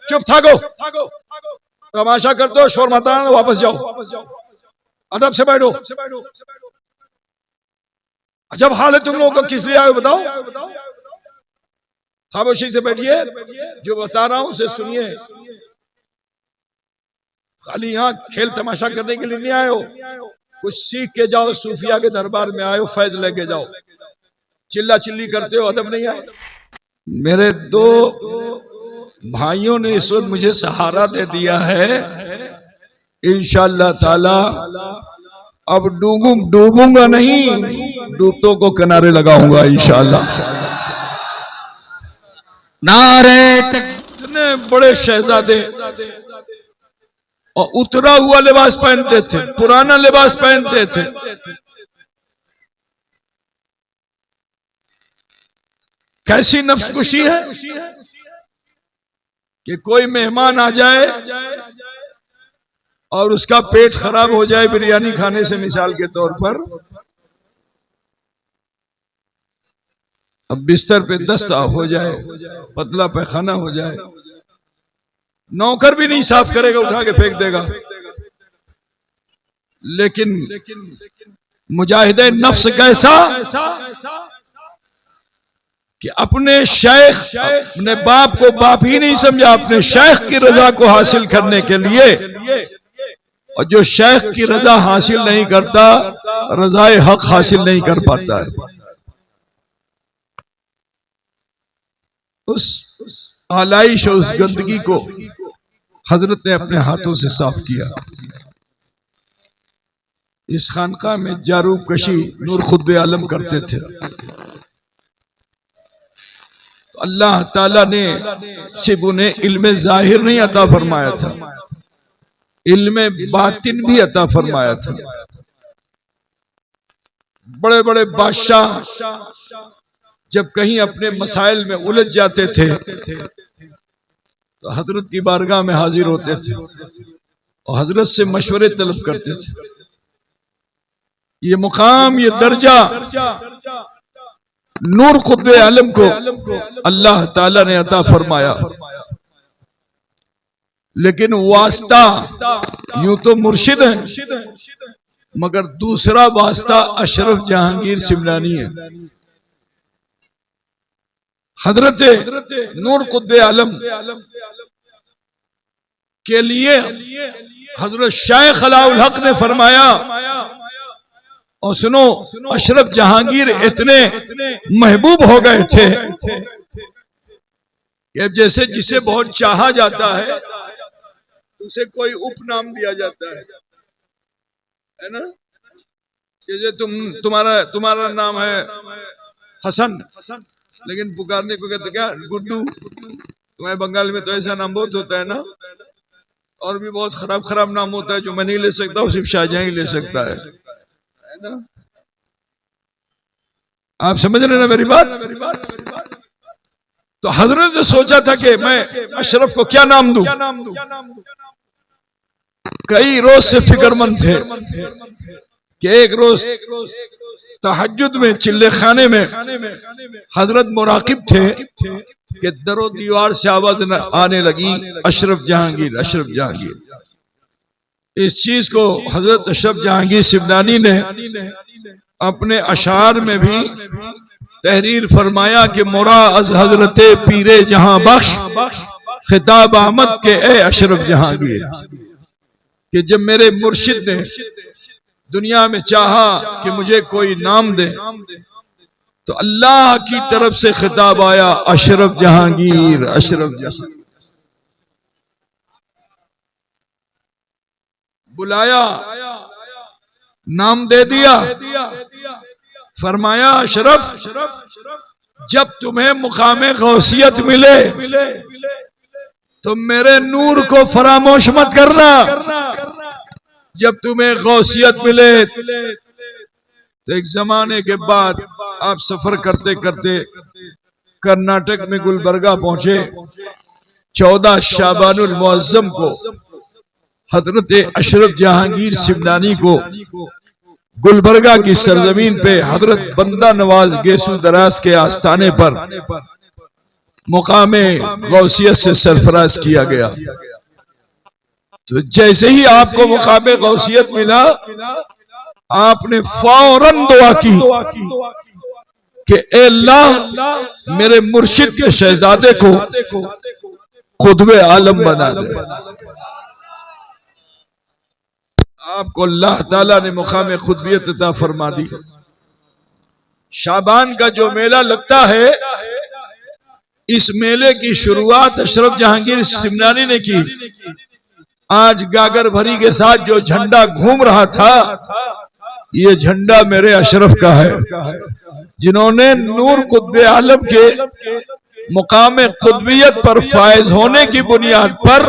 चुप थाको, तमाशा करते हो, शोर मत आना, वापस जाओ, अदब से बैठो। जब हाल है तुम लोगों को, किस लिए आए बताओ? खामोशी से बैठिए, जो बता रहा हूं उसे सुनिए। खाली यहाँ खेल तमाशा करने के लिए नहीं आए हो, कुछ सीख के जाओ। सूफिया के दरबार में आए हो, फैज लेके जाओ। चिल्ला चिल्ली करते हो, अदब नहीं आए। मेरे दो भाइयों ने इस वक्त मुझे सहारा दे दिया है। इंशाअल्लाह ताला अब डूबूंगा नहीं, डूबतों को किनारे लगाऊंगा इंशाअल्लाह। नारे इतने बड़े शहजादे और उतरा हुआ लिबास पहनते थे, पुराना लिबास पहनते थे। कैसी नफ्सकुशी है कि कोई मेहमान आ जाए और उसका पेट खराब हो जाए बिरयानी खाने से, मिसाल के तौर पर। अब बिस्तर पे दस्त हो जाए, पतला पैखाना हो जाए, नौकर भी नहीं साफ करेगा, उठा के फेंक देगा। लेकिन मुजाहिदे नफ्स कैसा कि अपने शेख, अपने बाप को बाप ही नहीं समझा, अपने शेख की रजा को हासिल करने के लिए। और जो शेख की रजा हासिल नहीं करता, रजाए हक हासिल नहीं कर पाता है। उस आलाइश और उस गंदगी को हजरत ने अपने हाथों से साफ किया। इस खानका में जारूब कशी नूर खुतबे आलम करते थे। तो अल्लाह ताला ने सिर्फ उन्हें इल्म जाहिर नहीं अता फरमाया था, इल्म बातिन भी अता फरमाया था। बड़े बड़े बादशाह जब कहीं अपने मसाइल में उलझ जाते थे तो हजरत की बारगाह में हाजिर होते थे और हजरत से मशवरे तलब करते थे। ये मुकाम, ये दर्जा नूर खुतबे आलम को अल्लाह ताला ने अता फरमाया। लेकिन वास्ता यूं तो मुर्शिद है, मगर दूसरा वास्ता अशरफ जहांगीर सिमलानी है। हजरत नूर खुतबे आलम के लिए हजरत शेख अलाउल हक ने फरमाया, और सुनो, अशरफ जहांगीर इतने महबूब हो गए थे कि जैसे जिसे बहुत चाहा जाता है उसे कोई उपनाम दिया जाता है ना। जैसे तुम्हारा नाम है हसन, लेकिन पुकारने को कहते क्या, गुड्डू। तुम्हारे बंगाल में तो ऐसा नाम बहुत होता है ना। और भी बहुत खराब खराब नाम होता है जो मैं नहीं ले सकता, वो सिर्फ शाहजहां ही ले सकता है ना। आप समझ रहे ना मेरी बात? तो हजरत ने सोचा था कि मैं अशरफ को क्या नाम दूं। कई रोज से फिक्रमंद थे कि एक रोज तहज्जुद में चिल्ले खाने में हजरत मुराकिब थे कि दरो दीवार से आवाज आने लगी, अशरफ जहांगीर, अशरफ जहांगीर। इस चीज को हजरत अशरफ जहांगीर सिमनानी ने अपने अशार में भी तहरीर फरमाया कि मुरा अज हजरत पीरे जहां बख्श खिताब अहमद के ए अशरफ जहांगीर, कि जब मेरे मुर्शिद ने दुनिया में चाहा कि मुझे कोई नाम दे तो अल्लाह की तरफ से खिताब आया, अशरफ जहांगीर, अशरफ जहांगीर। बुलाया, नाम दे दिया, फरमाया अशरफ जब तुम्हें मुकामे गौसियत मिले तो मेरे नूर को फरामोश मत करना। जब तुम्हें गौसियत मिले तो एक जमाने के बाद आप सफर करते करते कर्नाटक में गुलबर्गा पहुंचे। 14 शाबानुल मुअज्जम को हजरत अशरफ जहांगीर सिमनानी को गुलबर्गा की सरजमीन पे हजरत बंदा नवाज गेसू दराज के आस्थाने पर मुकामे गौसियत से सरफराज किया गया। तो जैसे ही आपको मुकामे गौसियत मिला, आपने फौरन दुआ की कि ए अल्लाह मेरे मुर्शिद के शहजादे को खुतबे आलम बना दे। आपको अल्लाह ताला ने मुकाम खुतबियत अता फरमा दी। शाबान का जो मेला लगता है, इस मेले की शुरुआत अशरफ जहांगीर सिमनानी ने की। आज गागर भरी के साथ जो झंडा घूम रहा था, ये झंडा मेरे अशरफ का है, जिन्होंने नूर कुतबे आलम के मुकाम खुतबियत पर फायज होने की बुनियाद पर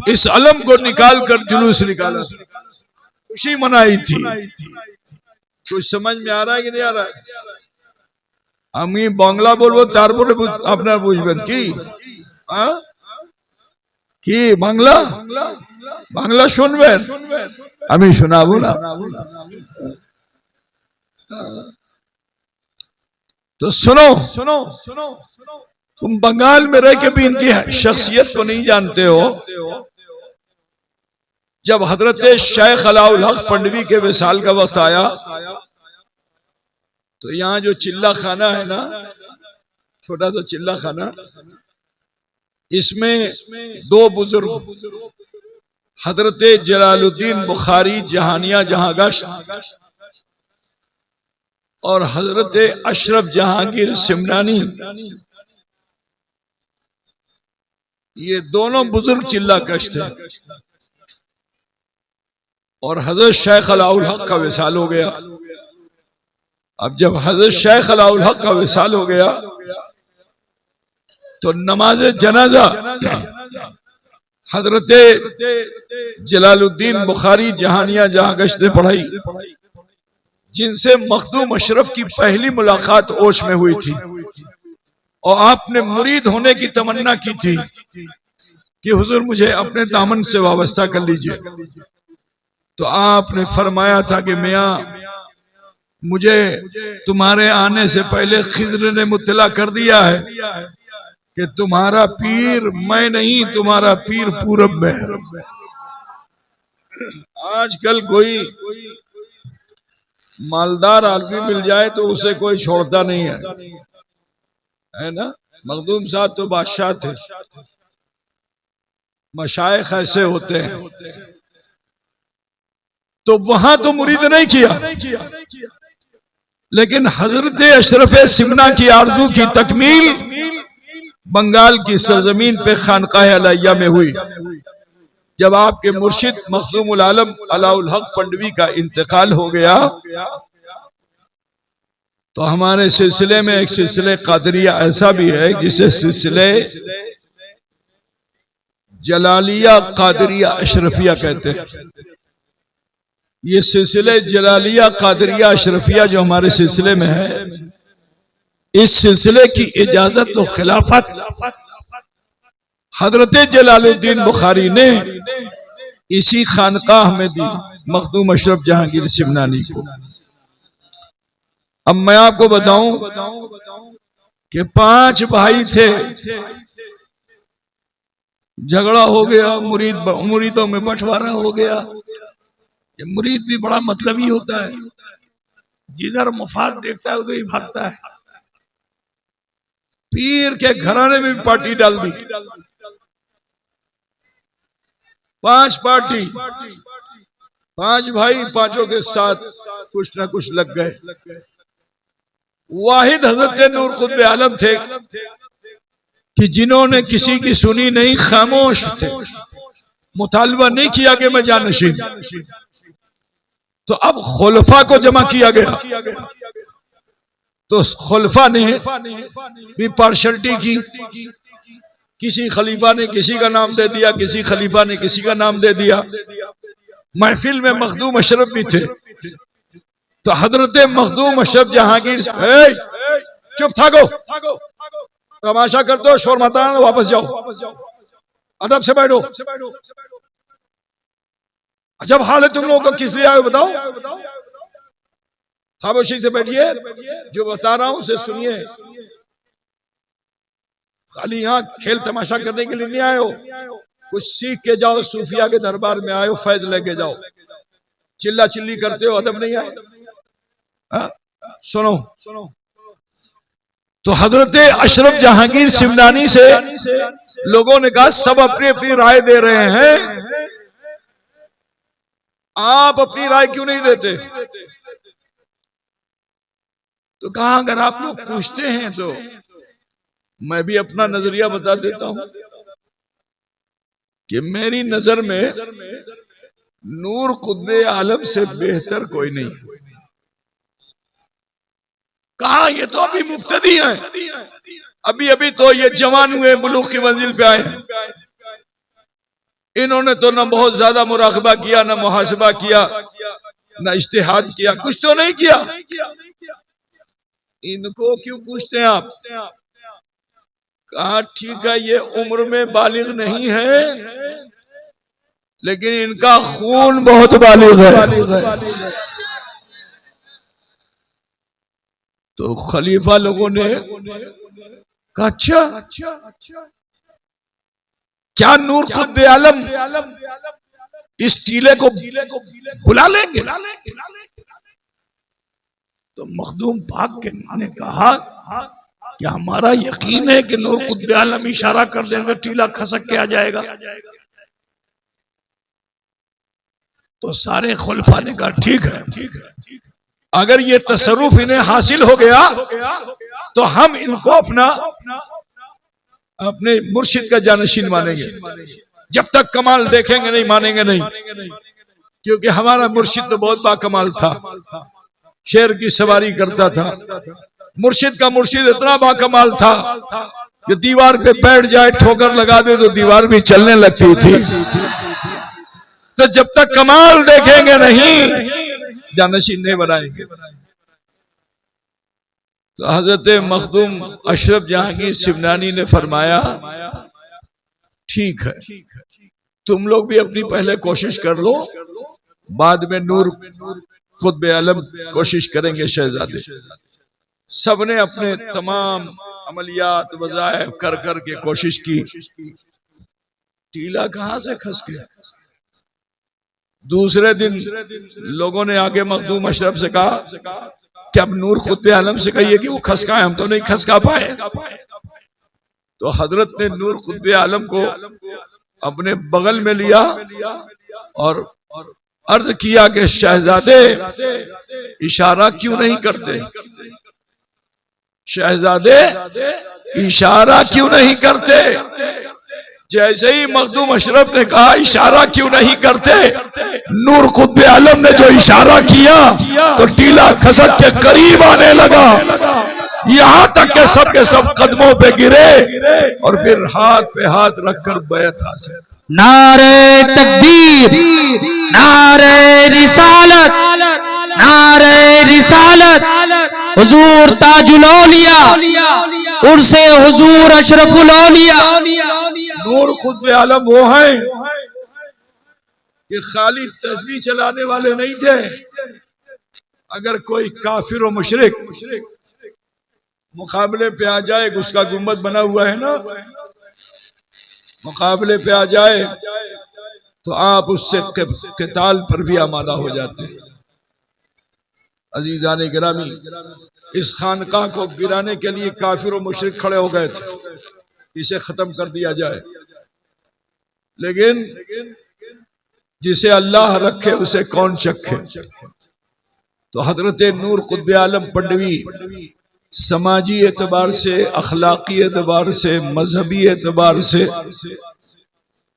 इस अलम को निकाल कर जुलूस निकाला, खुशी मनाई थी। कुछ समझ में आ रहा है कि नहीं आ रहा है? আমি বাংলা বলবো, তারপরে আপনার বুঝবেন কি কি বাংলা বাংলা শুনবেন, আমি শোনাবো না। तो सुनो सुनो सुनो, तुम बंगाल में रह के भी इनकी शख्सियत को नहीं जानते हो। जब हजरत शेख अलाउल हक पंडवी के विसाल का वक्त आया, तो यहाँ जो चिल्ला खाना है ना, छोटा सा चिल्ला खाना, इसमें दो बुजुर्ग हजरत जलालुद्दीन बुखारी जहानिया जहांगश और हजरत अशरफ जहांगीर सिमनानी, ये दोनों बुजुर्ग चिल्ला कश थे। और हजरत शेख अलाउल हक का विसाल हो गया। अब जब हजरत शेख अलाउल हक का विसाल हो गया, तो नमाज जनाजा हजरत जलालुद्दीन बुखारी जहानिया जहांगश ने पढ़ाई, जिनसे मखदूम अशरफ की पहली मुलाकात ओश में हुई थी। और आपने मुरीद होने की तमन्ना की थी कि हुजूर मुझे अपने दामन से वाबस्ता कर लीजिए। तो आपने फरमाया था कि मियां, मुझे तुम्हारे आने से पहले खिज़्र ने मुत्तला कर दिया है कि तुम्हारा पीर मैं नहीं, तुम्हारा पीर पूरब में है। आजकल कोई मालदार आदमी मिल जाए तो उसे कोई छोड़ता नहीं है ना। मखदूम साहब तो बादशाह थे, मशाइख ऐसे होते हैं। तो वहां तो मुरीद नहीं किया, लेकिन हजरत अशरफ सिमना की आरजू की तकमील बंगाल की सरजमीन पे खानकाह अलैया में हुई। जब आपके मुर्शिद मखदूमुल आलम अलाउल हक पंडवी का इंतकाल हो गया, तो हमारे सिलसिले में एक सिलसिले कादरिया ऐसा भी है जिसे सिलसिले जलालिया कादरिया अशरफिया कहते हैं। ये सिलसिले जलालिया कादरिया अशरफिया जो हमारे सिलसिले में है, इस सिलसिले की इजाजत तो खिलाफत हजरत जलालुद्दीन बुखारी ने इसी खानकाह में दी, मखदूम अशरफ जहांगीर सिमनानी को। अब मैं आपको बताऊं कि 5 भाई थे, झगड़ा हो गया, मुरीदों में बंटवारा हो गया। ये मुरीद भी बड़ा मतलबी होता है, जिधर मफाद देखता है उधर ही भागता है। पीर के घराने में भी पार्टी डाल दी, 5 पार्टी, 5 भाई, 5ों के साथ कुछ ना कुछ लग गए। वाहिद हजरत नूर कुतबे आलम थे कि जिन्होंने किसी की सुनी नहीं, खामोश थे, मुतालबा नहीं किया कि मैं जानशीन। तो अब खुलफा को जमा किया गया, तो खुलफा ने भी पार्शलिटी की। किसी खलीफा ने किसी का नाम दे दिया, किसी खलीफा ने किसी का नाम दे दिया। महफिल में मखदूम अशरफ भी थे, तो हजरत मखदूम अशरफ जहांगीर, चुप थाको, तमाशा करते हो, शोर मत आना, वापस जाओ, अदब से बैठो। जब हाल है तुम लोगों का किस लिए आए बताओ, खामोशी से बैठिए, जो बता रहा हूं उसे सुनिए। खाली यहाँ खेल तमाशा करने के लिए नहीं आए हो, कुछ सीख के जाओ, सूफिया के दरबार में आए हो, फैज लेके जाओ। चिल्ला चिल्ली करते हो, अदब नहीं आए। सुनो सुनो, तो हजरत अशरफ जहांगीर सिमनानी से लोगों ने कहा सब अपनी अपनी राय दे रहे हैं, आप अपनी राय क्यों नहीं देते? तो कहा अगर आप लोग पूछते हैं तो मैं भी अपना नजरिया बता देता हूं कि मेरी नजर में नूर कुतबे आलम से बेहतर कोई नहीं। कहा ये तो अभी मुब्तदी हैं, अभी अभी तो ये जवान हुए, बुलूग की मंजिल पे आए। इन्होंने तो न बहुत ज्यादा मुराकबा किया, न मुहासबा किया, न इज्तिहाद किया, कुछ तो नहीं किया। इनको क्यों पूछते हैं आप? कहा ठीक है, ये उम्र में बालिग नहीं है, लेकिन इनका खून बहुत बालिग है। तो खलीफा लोगों ने कहा अच्छा, क्या नूर कुतबे आलम इस टीले को बुला लेंगे? तो मखदूम पाक के ने कहा कि हमारा यकीन है कि नूर कुतबे आलम इशारा कर देंगे, टीला खसक के आ जाएगा। तो सारे खुलफा ने कहा ठीक है, अगर ये तसर्रुफ इन्हें हासिल हो गया तो हम इनको अपने मुर्शिद का जानशीन मानेंगे। जब तक कमाल देखेंगे नहीं मानेंगे नहीं, क्योंकि हमारा मुर्शिद तो बहुत बाकमाल था, शेर की सवारी करता था। मुर्शिद का मुर्शिद इतना बाकमाल था कि दीवार पे बैठ जाए, ठोकर लगा दे तो दीवार भी चलने लगती थी। तो जब तक कमाल देखेंगे नहीं, जानशीन नहीं बनाएंगे। तो हजरत मखदूम अशरफ जहांगीर सिमनानी ने फरमाया ठीक है, तुम लोग भी अपनी पहले कोशिश कर लो, बाद में नूर कुतबे आलम कोशिश करेंगे शहजादे। सबने अपने तमाम अमलियात वज़ाइफ कर कर के कोशिश की, टीला कहां से खस गया। दूसरे दिन लोगों ने आगे मखदूम अशरफ से कहा कि अब नूर कुतबे आलम से कहिए कि वो खसकाए, हम तो नहीं खसका पाए। तो हजरत ने नूर कुतबे आलम को अपने बगल में लिया और अर्ज किया कि शहजादे इशारा क्यों नहीं करते, शहजादे इशारा क्यों नहीं करते। जैसे ही मखदूम अशरफ ने कहा इशारा क्यों नहीं करते, नूर कुतबे आलम ने जो इशारा किया तो टीला खसक के करीब आने लगा, यहां तक के सब कदमों पे गिरे और फिर हाथ पे हाथ रखकर बैत हासिल। नारे तकबीर, नारे रिसालत, नारे रिसालत, हुजूर ताजुल औलिया, उर्से हुजूर अशरफुल औलिया। नूर कुतबे आलम वो हैं कि खाली तस्बीह चलाने वाले नहीं थे। अगर कोई काफिर और मुशरिक मुकाबले पे आ जाए, उसका गुंबद बना हुआ है ना, मुकाबले पे आ जाए तो आप उससे क़िताल पर भी आमादा हो जाते हैं। अजीजान गिरामी, इस खानकाह को गिराने के लिए काफिर और मुशरिक खड़े हो गए थे, इसे खत्म कर दिया जाए। लेकिन जिसे अल्लाह रखे उसे कौन चखे। तो हजरत नूर कुतबे आलम पढ़वी समाजी एतबार से, अखलाकी एतबार से, मजहबी एतबार से,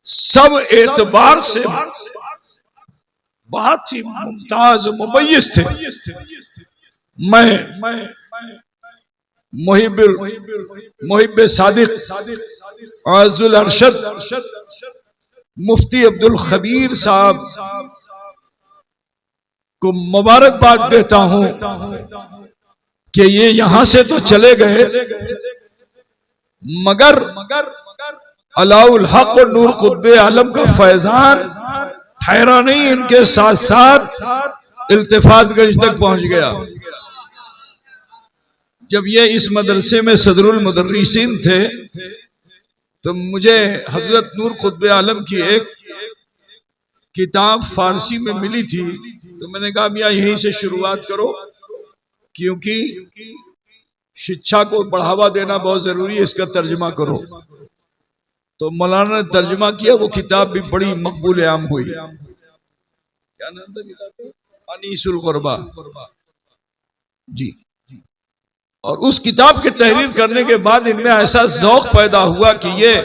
सब एतबार से बहुत ही मुमताज मुमय्यिज थे। मैं मुहिब सादिक आजुल अरशद मुफ्ती अब्दुल खबीर साहब को मुबारकबाद देता हूं कि ये यहां से तो चले गए, मगर अलाउल हक और नूर कुतबे आलम का फैजान ठहरा नहीं, इनके साथ साथ इल्तिफातगंज तक पहुंच गया। जब ये इस मदरसे में सदरुल मुदर्रिसीन थे तो मुझे हजरत नूर खुतबे आलम की एक किताब फारसी में मिली थी, तो मैंने कहा मियाँ यहीं से शुरुआत करो, क्योंकि शिक्षा को बढ़ावा देना बहुत जरूरी है, इसका तर्जमा करो। तो मौलाना ने तर्जमा किया, वो किताब भी बड़ी मकबूल आम हुई। क्या नाम था किताब? अनीसुल गुरबा जी। और उस किताब के तहरीर करने के बाद इनमें ऐसा ज़ौक़ पैदा हुआ कि ये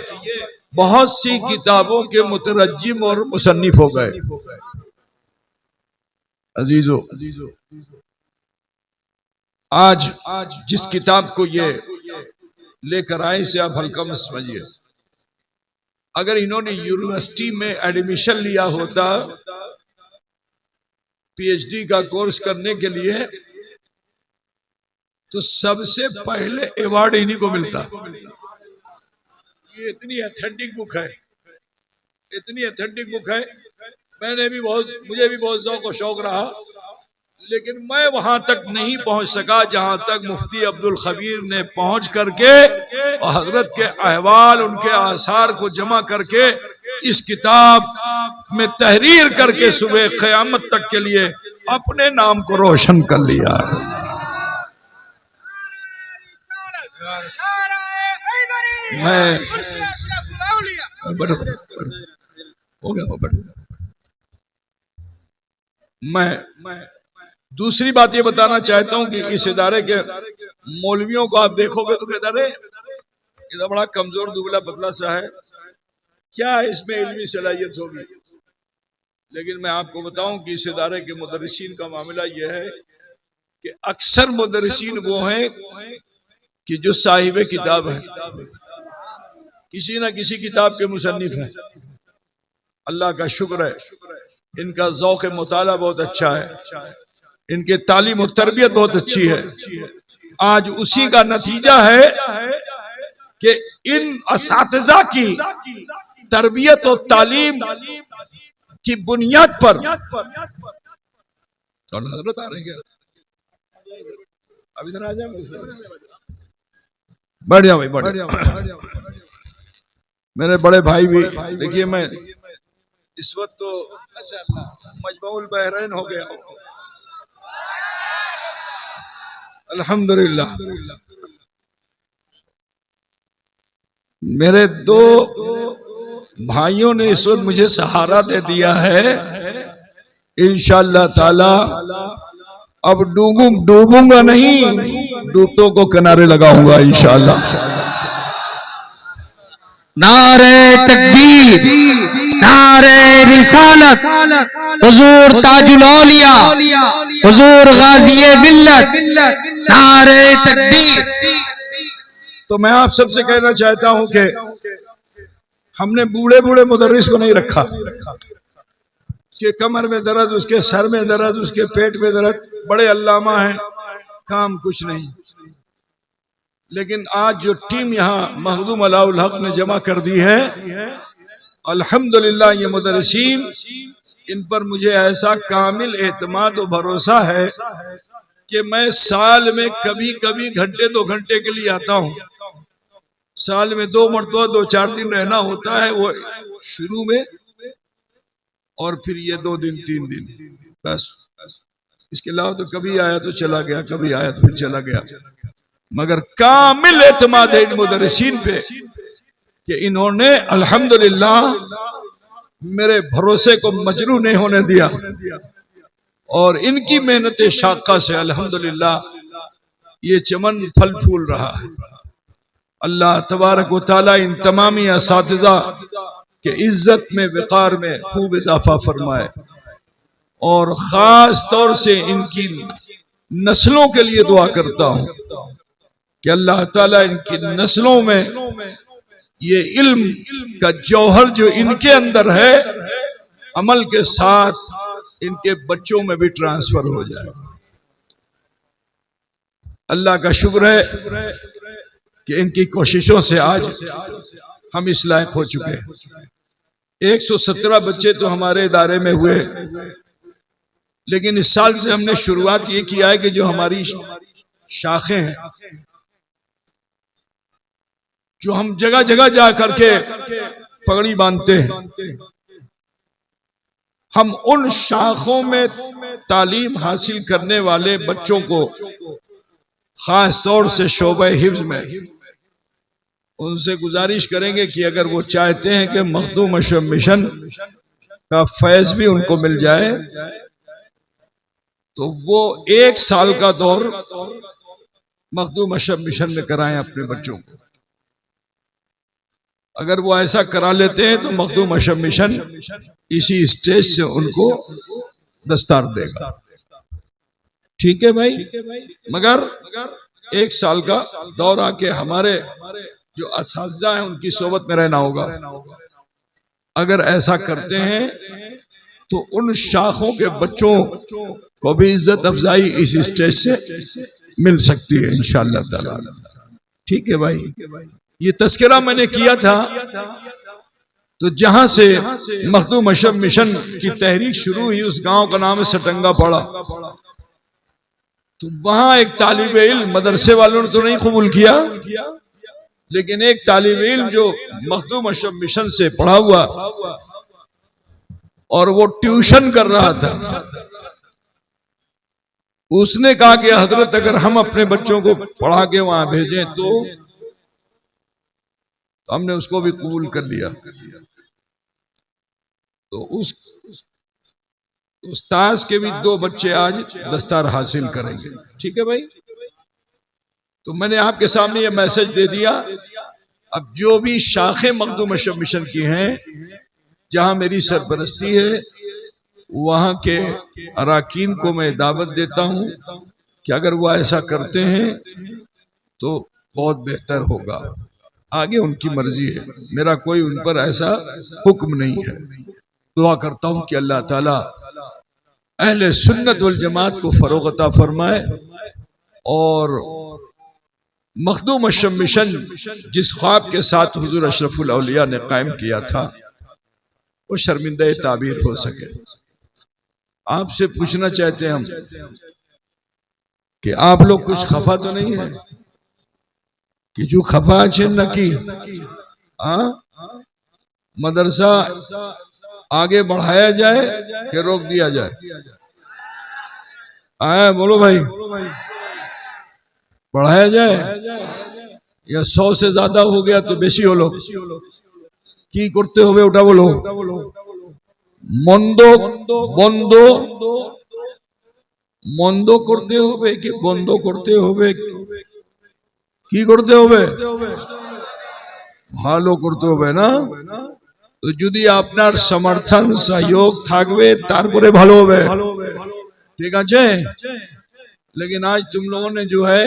बहुत सी किताबों के मुतरज्जिम और मुसन्निफ हो गए। अजीजो, आज जिस किताब को ये लेकर आए से आप हल्का मत समझिए। अगर इन्होंने यूनिवर्सिटी में एडमिशन लिया होता पीएचडी का कोर्स करने के लिए, तो सबसे पहले अवार्ड इन्हीं को मिलता। ये इतनी ऑथेंटिक बुक है, इतनी ऑथेंटिक बुक है। मुझे भी बहुत ज़ौक़ और शौक रहा, लेकिन मैं वहां तक नहीं पहुंच सका जहां तक मुफ्ती अब्दुल खबीर ने पहुंच करके और हजरत के अहवाल, उनके आसार को जमा करके इस किताब में तहरीर करके सुबह क़यामत तक के लिए अपने नाम को रोशन कर लिया है। मैं दूसरी बात ये बताना चाहता हूं कि इस इदारे के मौलवियों को आप देखोगे तो कहते अरे ये तो बड़ा कमजोर दुबला पतला सा है, क्या इसमें इल्मी सलाहियत होगी। लेकिन मैं आपको बताऊं कि इस इदारे के मुदर्रिसीन का मामला यह है कि अक्सर मुदर्रिसीन वो हैं कि जो साहिब किताब है, किसी ना किसी किताब के मुसन्निफ हैं। अल्लाह का शुक्र है, इनका ज़ौक़ मुताला बहुत अच्छा है, इनके तालीम और तरबियत बहुत अच्छी है। आज उसी का नतीजा है कि इन असातिज़ा की तरबियत और तालीम की बुनियाद पर हज़रत आ रहे हैं, अब इधर आ जाओ, बढ़िया भाई, बढ़िया। मेरे बड़े भाई भी देखिए, मैं इस वक्त तो मजमऊल बहरैन हो गया हूँ, अल्हम्दुलिल्लाह। मेरे दो भाइयों ने इस वक्त मुझे सहारा दे दिया है। इंशाअल्लाह ताला अब डूबूंगा नहीं, डूबतों को किनारे लगाऊंगा इंशाअल्लाह। नारे तकबीर, नारे रिसालत, हुजूर ताजुल औलिया, हुजूर गाज़ी मिल्लत, नारे तकबीर। तो मैं आप सबसे कहना चाहता हूं कि हमने बूढ़े बूढ़े मुदर्रिस को नहीं रखा कि कमर में दर्द, उसके सर में दर्द, उसके पेट में दर्द, बड़े अल्लामा हैं, काम कुछ नहीं। लेकिन आज जो टीम यहाँ मखदूम अलाउल हक ने जमा कर दी है, अल्हम्दुलिल्लाह, ये मुदर्रिसीन, इन पर मुझे ऐसा कामिल एतमाद और भरोसा है कि मैं साल में कभी कभी घंटे 2 घंटे के लिए आता हूँ। साल में 2 मरतबा 2-4 दिन रहना होता है, वो शुरू में, और फिर ये 2 दिन 3 दिन बस। इसके अलावा तो कभी आया तो चला गया, कभी आया तो फिर चला गया। मगर कामिल एतमाद है इन मुदर्रिसीन पे कि इन्होंने अल्हम्दुलिल्लाह मेरे भरोसे को मजरू नहीं होने दिया, और इनकी मेहनत शाक़ा से अल्हम्दुलिल्लाह ये चमन फल फूल रहा है। अल्लाह तबारक व तआला इन तमामी असातिज़ा के इज्जत में, वक़ार में खूब इजाफा फरमाए, और ख़ास तौर से इनकी नस्लों के लिए दुआ करता हूँ कि अल्लाह ताला इनकी नस्लों में ये इल्म का जौहर जो इनके अंदर है, अमल के साथ इनके बच्चों में भी ट्रांसफर हो जाए। अल्लाह का शुक्र है कि इनकी कोशिशों से आज हम इस लायक हो चुके हैं। 117 बच्चे तो हमारे इदारे में हुए, लेकिन इस साल से हमने शुरुआत ये किया है कि जो हमारी शाखें हैं, जो हम जगह जगह जा करके पगड़ी बांधते हैं, हम उन शाखों में तालीम हासिल करने वाले बच्चों को खास तौर से शोबे हिफ्ज में उनसे गुजारिश करेंगे कि अगर वो चाहते हैं कि मखदूम अशरफ मिशन का फैज भी उनको मिल जाए तो वो 1 साल का दौर मखदूम अशरफ मिशन में कराएं अपने बच्चों को। अगर वो ऐसा करा लेते हैं तो मखदूम अशरफ मिशन इसी स्टेज से उनको दस्तार देगा। ठीक है भाई, मगर 1 साल का दौर आके हमारे जो असातिज़ा हैं उनकी सोबत में रहना होगा। अगर ऐसा करते हैं तो उन शाखों के बच्चों को भी इज्जत अफजाई इस स्टेज से मिल सकती है इंशाअल्लाह ताला। ठीक है भाई, ये तस्करा मैंने किया था। तो जहां से मखदूम अशरफ मिशन की तहरीक शुरू हुई उस गांव का नाम है सटंगा पड़ा। तो वहां एक तालिब इल्म, मदरसे वालों ने तो नहीं कबूल किया, लेकिन एक तालिब इल्म जो मखदूम अशरफ मिशन से पढ़ा हुआ और वो ट्यूशन कर रहा था, उसने कहा कि हजरत अगर हम अपने बच्चों को पढ़ा के वहां भेजें तो हमने उसको भी कबूल कर लिया। तो उस उस्ताद के भी 2 बच्चे आज दस्तार हासिल करेंगे। ठीक है भाई, तो मैंने आपके सामने ये मैसेज दे दिया। अब जो भी शाखें मखदूम अशरफ मिशन की हैं, जहां मेरी सरपरस्ती है, वहां के अराकीन को मैं दावत देता हूं कि अगर वो ऐसा करते हैं तो बहुत बेहतर होगा। आगे उनकी मर्जी है, मेरा कोई उन पर ऐसा हुक्म नहीं है। दुआ करता हूं कि अल्लाह ताला अहले सुन्नत वल जमात को फरोग अता फरमाए और मखदूम अशरफ मिशन जिस ख्वाब के साथ हुजूर अशरफुल औलिया ने कायम किया था वो शर्मिंदा ताबीर हो सके। आपसे पूछना चाहते हैं हम कि आप लोग कुछ खफा तो नहीं है कि जो खफा है न की मदरसा आगे बढ़ाया जाए कि रोक दिया जाए? आया बोलो भाई, बढ़ाया जाए या 100 से ज्यादा हो गया तो बेसी होलो की करते हो उठा बोलो मंदो बंदो मंदो करते होबे कि बंदो करते होबे की करते होबे ভালো করতে হবে না? तो যদি আপনার समर्थन सहयोग থাকবে তারপরে ভালো হবে, ठीक আছে? लेकिन आज तुम लोगों ने जो है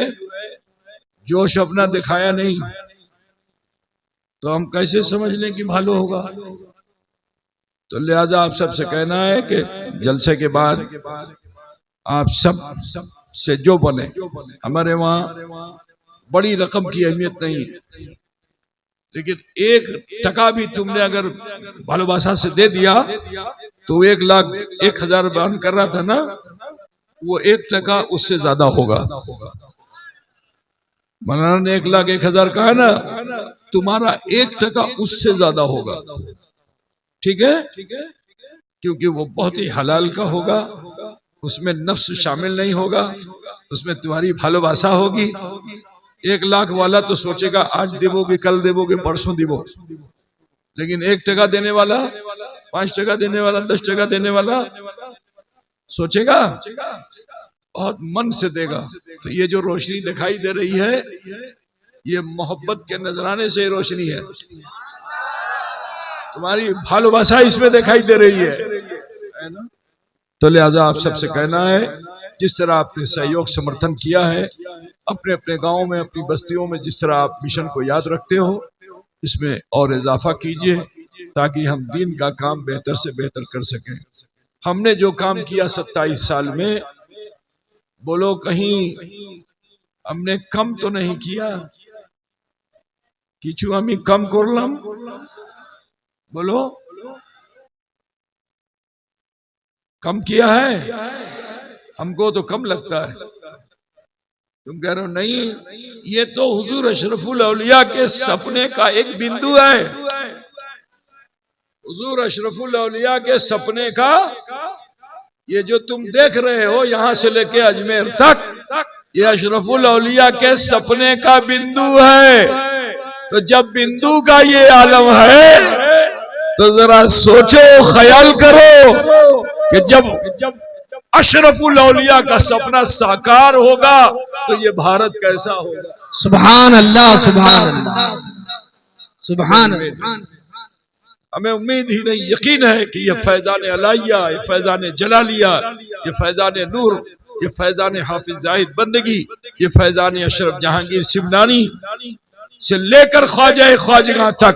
जोश अपना दिखाया नहीं, तो हम कैसे समझ लें कि भालो होगा? तो लिहाजा आप सबसे कहना है कि जलसे के बाद आप सब से जो बने, हमारे वहां बड़ी रकम की अहमियत नहीं है, लेकिन 1 टका भी तुमने अगर भालोबासा से दे दिया तो 1,01,000 बयान कर रहा था ना, वो 1 टका उससे ज्यादा होगा। मौलाना ने 1,01,000 कहा ना, तुम्हारा 1 टका उससे ज्यादा होगा। ठीक है, क्योंकि वो बहुत ही हलाल का होगा, उसमें नफ्स शामिल नहीं होगा, उसमें तुम्हारी भालोबासा होगी। 1 लाख वाला तो सोचेगा आज देवोगे, कल देवोगे, परसों देवो, लेकिन 1 टका देने वाला, 5 टका देने वाला, 10 टका देने वाला सोचेगा, बहुत मन से देगा। तो ये जो रोशनी दिखाई दे रही है ये मोहब्बत के नजराने से रोशनी है, तुम्हारी भालोबासा इसमें दिखाई दे रही है ना? तो लिहाजा आप सबसे कहना है जिस तरह आपने सहयोग समर्थन किया है अपने अपने गांवों में, अपनी बस्तियों में, जिस तरह आप मिशन को याद रखते हो, इसमें और इजाफा कीजिए ताकि हम दीन का काम बेहतर से बेहतर कर सकें। हमने जो काम किया 27 साल में, बोलो कहीं हमने कम तो नहीं किया? किचु हमी कम करलाम? बोलो कम किया है? हमको तो कम लगता है। तुम कह रहे हो नहीं, ये तो हुजूर अशरफुल औलिया के सपने का एक बिंदु है। हुजूर अशरफुल औलिया के सपने का ये जो तुम देख रहे हो यहां से लेके अजमेर तक, ये अशरफुल औलिया के सपने का बिंदु है। तो जब बिंदु का ये आलम है तो जरा सोचो, ख्याल करो कि जब अशरफुल औलिया का सपना साकार होगा तो ये भारत कैसा होगा। सुभान अल्लाह, सुभान अल्लाह, सुभान अल्लाह। हमें उम्मीद ही नहीं, यकीन है कि ये फैजान अलाइया, ये फैजान जलालिया, ये फैजान नूर, ये फैजान हाफिज जाहिद बंदगी, ये फैजान अशरफ जहांगीर सिमनानी से लेकर ख्वाजा ख्वाजगा तक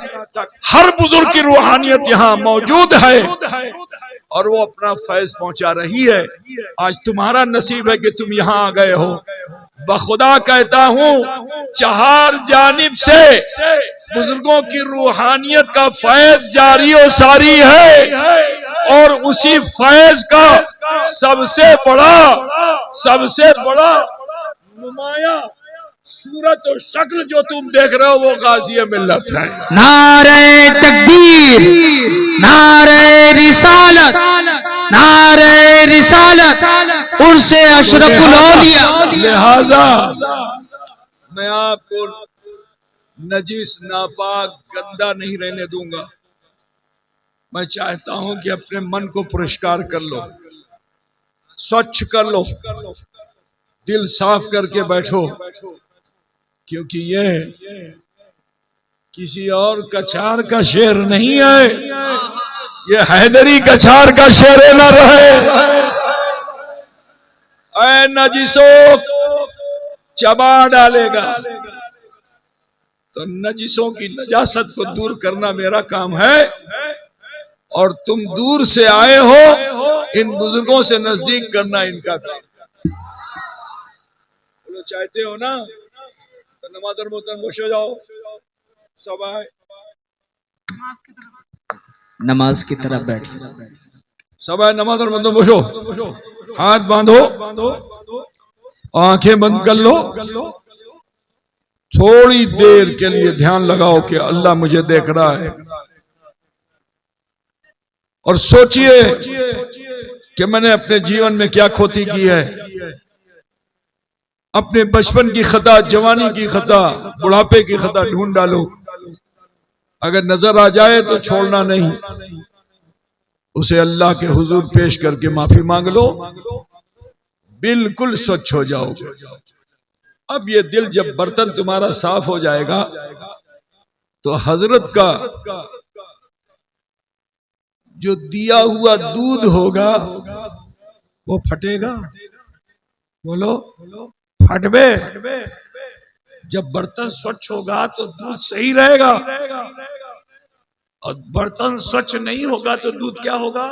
हर बुजुर्ग की रूहानियत यहाँ मौजूद है और वो अपना फैज पहुंचा रही है। आज तुम्हारा नसीब है कि तुम यहाँ आ गए हो। बखुदा कहता हूँ, चार जानिब से बुजुर्गों की रूहानियत का फैज जारी और सारी है और उसी फैज का सबसे बड़ा नुमाया सूरत और शक्ल जो तुम देख रहे हो वो गाज़ी मिल्लत है। नारे तकबीर, नारे रिसालत, नारे रिसालत, उर्से अशरफुल औलिया। लिहाजा मैं आपको नजीस, नापाक, गंदा नहीं रहने दूंगा। मैं चाहता हूं कि अपने मन को पुरस्कार कर लो, स्वच्छ कर लो, दिल साफ करके बैठो, क्योंकि ये किसी और कछार का शेर नहीं है, ये हैदरी कछार का शेर न रहे। ऐ नजिसो चबा डालेगा। तो नजिसों की नजासत को दूर करना मेरा काम है और तुम दूर से आए हो, इन बुजुर्गों से नजदीक करना इनका काम। बोलो चाहते हो ना तो नमाज़र मोहतरम खुश हो जाओ। सब आए नमाज की तरफ बैठ, सब आए नमाज़र मोहतरम खुशो। हाथ बांधो, आंखें बंद कर लो, थोड़ी देर के लिए ध्यान लगाओ कि अल्लाह मुझे देख रहा है और सोचिए कि मैंने अपने जीवन में क्या खोती की है। अपने बचपन की खता, जवानी की खता, बुढ़ापे की खता ढूंढ डालो। अगर नजर आ जाए तो छोड़ना नहीं, उसे अल्लाह के हुजूर पेश करके माफी मांग लो, बिल्कुल स्वच्छ हो जाओगे। अब ये दिल जब बर्तन तुम्हारा साफ हो जाएगा तो हजरत का जो दिया हुआ दूध होगा वो फटेगा। बोलो फटबे। जब बर्तन स्वच्छ होगा तो दूध सही रहेगा और बर्तन स्वच्छ नहीं होगा तो दूध क्या होगा।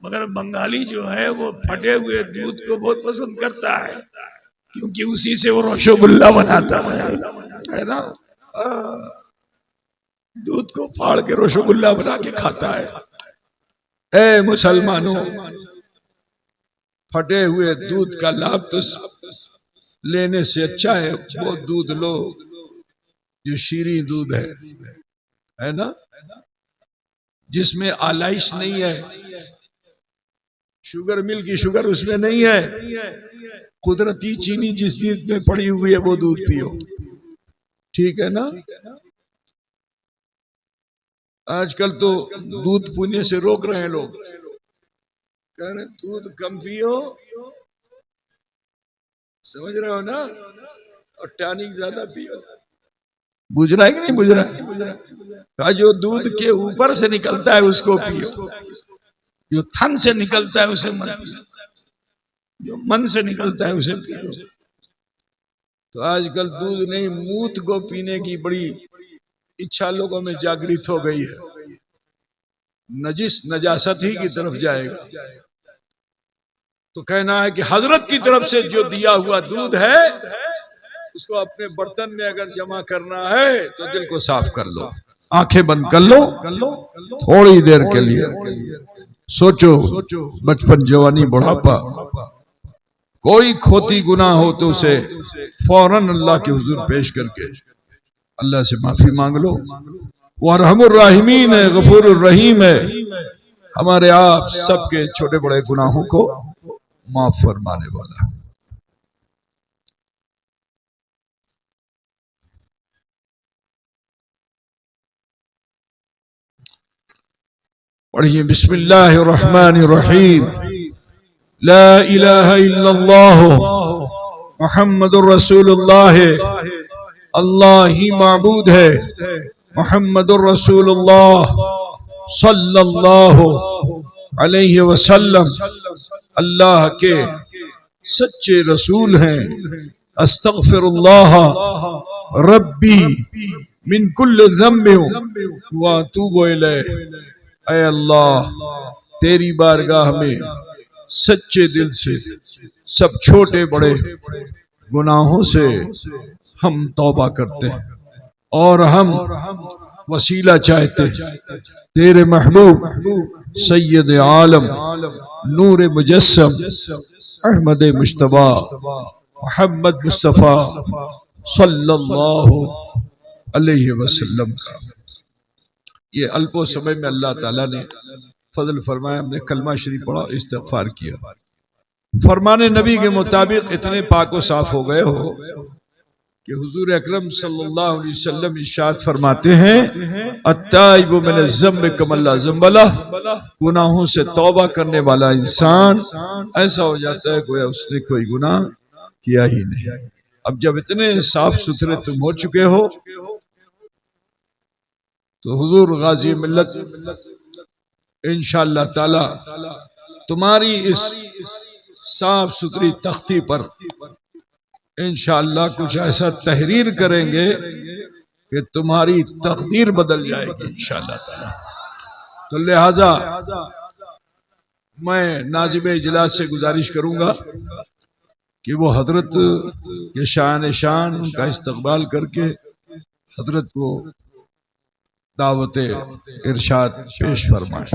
मगर बंगाली जो है वो फटे हुए दूध को बहुत पसंद करता है, क्योंकि उसी से वो रसगुल्ला बनाता है ना। दूध को फाड़ के रसगुल्ला बना के खाता है। ए मुसलमानों, फटे हुए दूध का लाभ तो लेने से अच्छा है वो दूध लो जो शीरी दूध है ना, जिसमें आलाइश नहीं है, शुगर मिल की शुगर उसमें नहीं है, कुदरती चीनी जिस दूध में पड़ी हुई है वो दूध पियो। ठीक है ना। आजकल तो दूध पीने से रोक रहे हैं लोग, कह रहे दूध कम पियो, समझ रहे हो ना, और टॉनिक ज्यादा पियो। बुझ रहा है कि नहीं बुझ रहा है। जो दूध के ऊपर से निकलता है उसको पियो, जो थन से निकलता है उसे मत पियो, जो मन से निकलता है उसे पियो। तो आजकल दूध नहीं, मूत को पीने की बड़ी इच्छा लोगों में जागृत हो गई है। नजिस नजासत ही की तरफ जाएगा। तो कहना है कि हजरत की तरफ से जो दिया हुआ दूध है उसको अपने बर्तन में अगर जमा करना है तो दिल को साफ कर लो, आंखें बंद कर लो, थोड़ी देर के लिए सोचो, बचपन, जवानी, बुढ़ापा, कोई खोती गुनाह हो तो उसे फौरन अल्लाह के हुजूर पेश करके अल्लाह से माफी मांग लो। वो अरहमुर राहिमीन है, गफूरुर रहीम है, हमारे आप सबके छोटे बड़े गुनाहों को माफ फरमाने वाला है। पढ़िए बिस्मिल्लाहिर्रहमानिर्रहीम। ला इलाहा इल्लल्लाह मुहम्मदुर रसूलुल्लाह। अल्लाह ही माबूद है, मुहम्मदुर रसूलुल्लाह सल्लल्लाहु अलैहि वसल्लम अल्लाह के सच्चे रसूल हैं। अस्तगफिरुल्लाह रब्बी मिन कुल्ल ज़म्बिन व अतूबु इलैह। ऐ अल्लाह, तेरी बारगाह में सच्चे दिल से सब छोटे बड़े गुनाहों से हम तौबा करते हैं और हम वसीला चाहते हैं तेरे महबूब सैयद आलम नूर मुजस्सम अहमद मुश्तबा मोहम्मद मुस्तफ़ा सल्लल्लाहु अलैहि वसल्लम का। ये अल्पो समय में अल्लाह ताला ने फजल फरमाया, हमने कलमा शरीफ पढ़ा, इस्तिग़फ़ार किया, फरमाने नबी के मुताबिक इतने पाको साफ हो गए हो कि हुजूर अकरम सल्लल्लाहु अलैहि वसल्लम इरशाद फरमाते हैं, अत्ताइबु मिन ज़म्बि कमल्ला ज़म्बला। गुनाहों से तौबा करने वाला इंसान ऐसा हो जाता है गोया उसने कोई गुनाह किया ही नहीं। अब जब इतने साफ सुथरे तुम हो चुके हो तो हुजूर गाजी मिल्लत इंशाअल्लाह ताला तुम्हारी इस साफ सुथरी तख्ती पर इंशाअल्लाह कुछ ऐसा तहरीर करेंगे कि तुम्हारी तकदीर बदल जाएगी इंशाअल्लाह ताला। तो लिहाजा मैं नाज़िम इजलास से गुजारिश करूंगा कि वो हजरत के शान शान उनका इस्तकबाल करके हजरत को दावत इरशाद पेश फरमाए।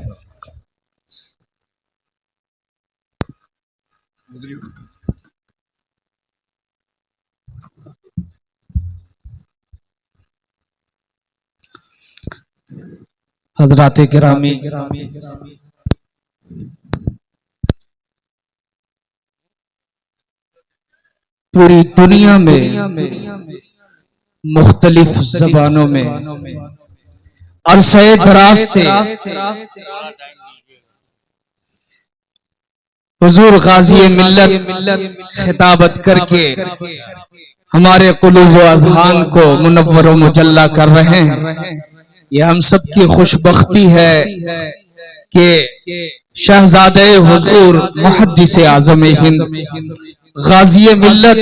हजरात गिरामी, पूरी दुनिया में मुख्तलिफ ज़बानों में अरसे दराज से हुजूर गाज़ी मिल्लत खिताबत करके हमारे कुलूब व अज़हान को मुनव्वर व मुजल्ला कर रहे हैं। ये हम सब की खुशबख्ती है कि शहजादे हुजूर मुहद्दिस आज़म हिंद गाज़ी मिल्लत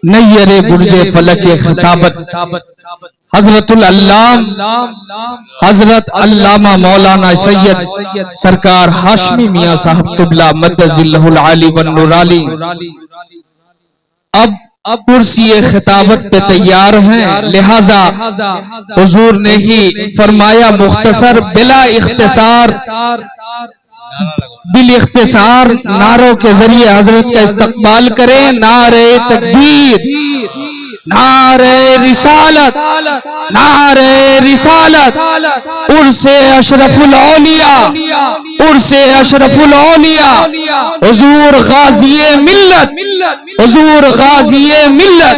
नय्यरे बुर्जे फलक खिताबत हजरतुल अल्लाम हजरत अल्लामा मौलाना सैयद सरकार हाशमी मियां साहब क़िबला मद्दजिल्लहुल आली व नूराली अब कुर्सी खिताबत पे तैयार हैं। लिहाजा हुजूर ने ही फरमाया मुख्तसर बिला इख्तिसार बिल इख्तिसार नारों के जरिए हजरत का इस्तकबाल करें। नारे तकबीर, नारे रिसालत, नारे रिसालत, उर्से अशरफुल औलिया, उर्से अशरफुल औलिया, हुजूर गाज़ी मिल्लत, हुजूर गाज़ी मिल्लत।